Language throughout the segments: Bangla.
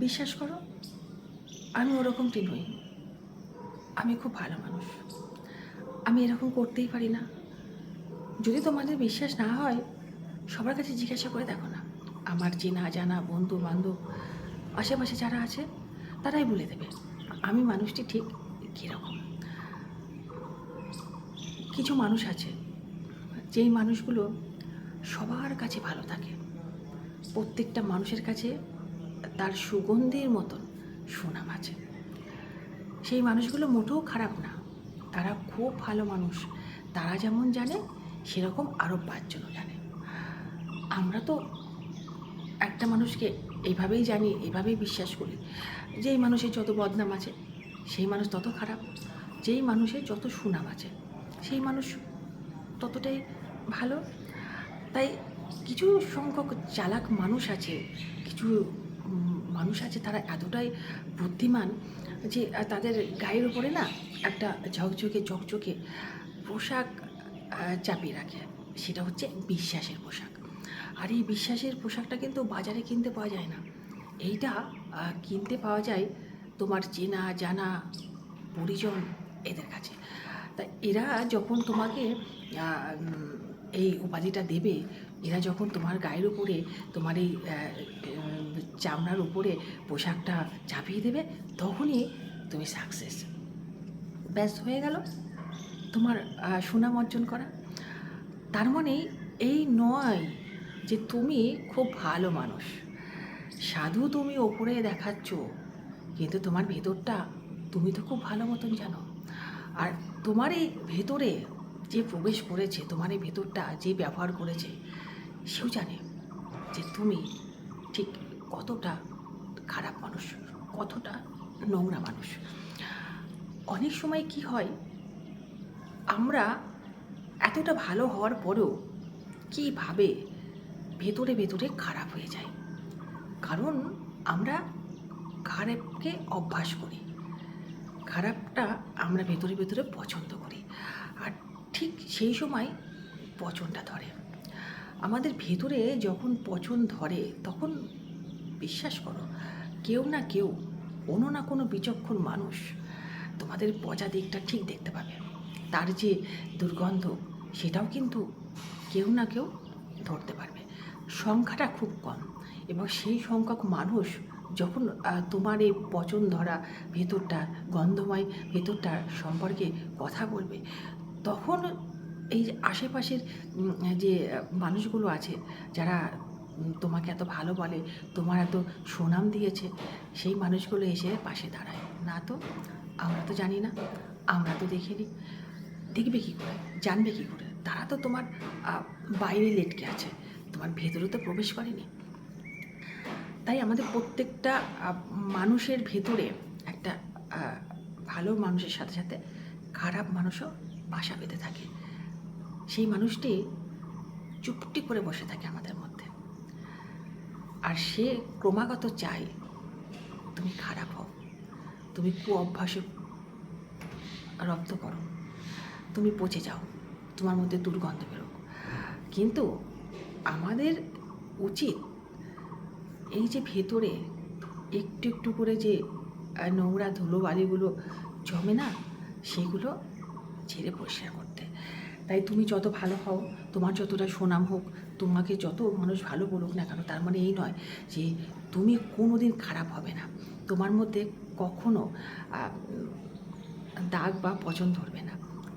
বিশ্বাস করো, আমি ওরকমটি নই। আমি খুব ভালো মানুষ। আমি এরকম করতেই পারি না। যদি তোমাদের বিশ্বাস না হয়, সবার কাছে জিজ্ঞাসা করে দেখো না। আমার চেনা জানা বন্ধু বান্ধব আশেপাশে যারা আছে, তারাই বলে দেবে আমি মানুষটি ঠিক কীরকম। কিছু মানুষ আছে, যেই মানুষগুলো সবার কাছে ভালো থাকে, প্রত্যেকটা মানুষের কাছে তার সুগন্ধির মতন সুনাম আছে। সেই মানুষগুলো মোটেও খারাপ না, তারা খুব ভালো মানুষ। তারা যেমন জানে, সেরকম আরও 5 জনও জানে। আমরা তো একটা মানুষকে এইভাবেই জানি, এইভাবেই বিশ্বাস করি, যেই মানুষের যত বদনাম আছে সেই মানুষ তত খারাপ, যেই মানুষের যত সুনাম আছে সেই মানুষ ততটাই ভালো। তাই কিছু সংখ্যক চালাক মানুষ আছে, কিছু মানুষ আছে, তারা এতটাই বুদ্ধিমান যে তাদের গায়ের উপরে না একটা ঝকঝকে চকচকে পোশাক চাপিয়ে রাখে। সেটা হচ্ছে বিশ্বাসের পোশাক। আর এই বিশ্বাসের পোশাকটা কিন্তু বাজারে কিনতে পাওয়া যায় না। এইটা কিনতে পাওয়া যায় তোমার চেনা জানা পরিজন এদের কাছে। তা এরা যখন তোমাকে এই উপাধিটা দেবে, এরা যখন তোমার গায়ের উপরে, তোমার এই চামড়ার উপরে পোশাকটা চাপিয়ে দেবে, তখনই তুমি সাকসেস। ব্যাস হয়ে গেল তোমার সুনাম অর্জন করা। তার মানে এই নয় যে তুমি খুব ভালো মানুষ, সাধু তুমি ওপরে দেখাচ্ছ, কিন্তু তোমার ভেতরটা তুমি তো খুব ভালো মতন জানো। আর তোমার এই ভেতরে যে প্রবেশ করেছে, তোমার এই ভেতরটা যে ব্যবহার করেছে, সেও জানে যে তুমি ঠিক কতটা খারাপ মানুষ, কতটা নোংরা মানুষ। অনেক সময় কি হয়, আমরা এতটা ভালো হওয়ার পরেও কীভাবে ভেতরে ভেতরে খারাপ হয়ে যায়, কারণ আমরা খারাপকে অভ্যাস করি, খারাপটা আমরা ভেতরে ভেতরে পছন্দ করি। আর ঠিক সেই সময় পচনটা ধরে আমাদের ভেতরে। যখন পচন ধরে তখন বিশ্বাস করো, কেউ না কেউ, কোনো না কোনো বিচক্ষণ মানুষ তোমাদের পচা দিকটা ঠিক দেখতে পাবে। তার যে দুর্গন্ধ, সেটাও কিন্তু কেউ না কেউ ধরতে পারবে। সংখ্যাটা খুব কম, এবং সেই সংখ্যক মানুষ যখন তোমার এই পচন ধরা ভেতরটা, গন্ধময় ভেতরটা সম্পর্কে কথা বলবে, তখন এই যে আশেপাশের যে মানুষগুলো আছে, যারা তোমাকে এত ভালো বলে, তোমার এত সুনাম দিয়েছে, সেই মানুষগুলো এসে পাশে দাঁড়ায় না। তো আমরা তো জানি না, আমরা তো দেখিনি, দেখবে কী করে, জানবে কী করে? তারা তো তোমার বাইরে লেটকে আছে, তোমার ভেতরে তো প্রবেশ করেনি। তাই আমাদের প্রত্যেকটা মানুষের ভেতরে একটা ভালো মানুষের সাথে সাথে খারাপ মানুষও বাসা বেঁধে থাকে। সেই মানুষটি চুপটি করে বসে থাকে আমাদের মধ্যে, আর সে ক্রমাগত চায় তুমি খারাপ হও, তুমি অভ্যাসে রপ্ত করো, তুমি পচে যাও, তোমার মধ্যে দুর্গন্ধ বেরোক। কিন্তু আমাদের উচিত এই যে ভেতরে একটু একটু করে যে নোংরা ধুলোবালিগুলো জমে না, সেগুলো ঝেড়ে পরিষ্কার করতে। তাই তুমি যত ভালো হও, তোমার যতটা সুনাম হোক, তোমাকে যত মানুষ ভালো বলুক না কেন, তার মানে এই নয় যে তুমি কোনো দিন খারাপ হবে না, তোমার মধ্যে কখনো দাগ বা পচন ধরবে না।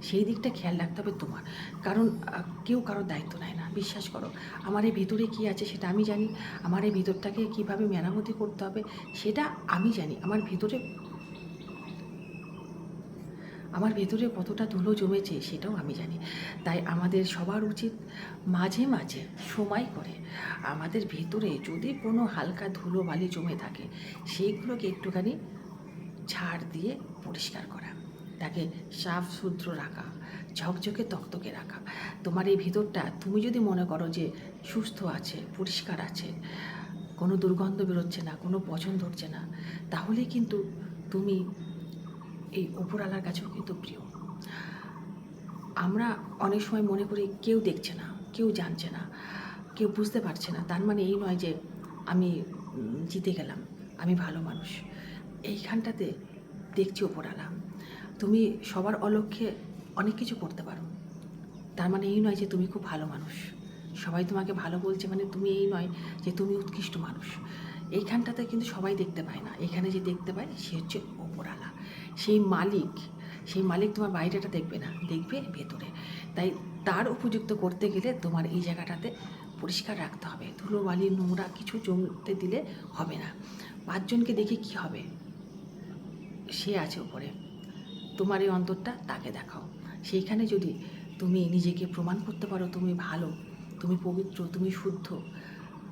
সেই দিকটা খেয়াল রাখতে হবে তোমার, কারণ কেউ কারোর দায়িত্ব নেয় না। বিশ্বাস করো, আমার এই ভিতরে কী আছে সেটা আমি জানি, আমার এই ভিতরটাকে কীভাবে মেরামতি করতে হবে সেটা আমি জানি, আমার ভেতরে কতটা ধুলো জমেছে সেটাও আমি জানি। তাই আমাদের সবার উচিত মাঝে মাঝে সময় করে আমাদের ভেতরে যদি কোনো হালকা ধুলো বালি জমে থাকে, সেইগুলোকে একটুখানি ঝাড় দিয়ে পরিষ্কার করা, তাকে সাফ সুতরো রাখা, ঝকঝকে তকতকে রাখা। তোমার এই ভিতরটা তুমি যদি মনে করো যে সুস্থ আছে, পরিষ্কার আছে, কোনো দুর্গন্ধ বেরোচ্ছে না, কোনো পচন ধরছে না, তাহলে কিন্তু তুমি এই উপরওয়ালার কাছেও কিন্তু প্রিয়। আমরা অনেক সময় মনে করি কেউ দেখছে না, কেউ জানছে না, কেউ বুঝতে পারছে না, তার মানে এই নয় যে আমি জিতে গেলাম, আমি ভালো মানুষ। এইখানটাতে দেখছি ওপরওয়ালা, তুমি সবার অলক্ষ্যে অনেক কিছু করতে পারো। তার মানে এই নয় যে তুমি খুব ভালো মানুষ। সবাই তোমাকে ভালো বলছে মানে তুমি এই নয় যে তুমি উৎকৃষ্ট মানুষ। এইখানটাতে কিন্তু সবাই দেখতে পায় না, এখানে যে দেখতে পায় সে হচ্ছে ওপরওয়ালা, সেই মালিক। সেই মালিক তোমার বাইরেটা দেখবে না, দেখবে ভেতরে। তাই তার উপযুক্ত করতে গেলে তোমার এই জায়গাটাতে পরিষ্কার রাখতে হবে। ধুলো বালি নোংরা কিছু জমতে দিলে হবে না। পাঁচজনকে দেখে কি হবে? সে আছে ওপরে, তোমার এই অন্তরটা তাকে দেখাও। সেইখানে যদি তুমি নিজেকে প্রমাণ করতে পারো তুমি ভালো, তুমি পবিত্র, তুমি শুদ্ধ,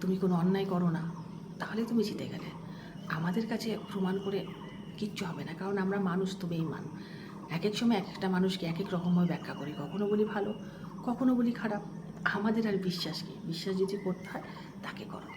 তুমি কোনো অন্যায় করো না, তাহলে তুমি জিতে গেলে। আমাদের কাছে প্রমাণ করে কিচ্ছু হবে না, কারণ আমরা মানুষ তো বেঈমান। এক এক সময় এক একটা মানুষকে এক এক রকমভাবে ব্যাখ্যা করি, কখনো বলি ভালো, কখনো বলি খারাপ। আমাদের আর বিশ্বাস কি? বিশ্বাস যদি করতে হয় তাকে করো।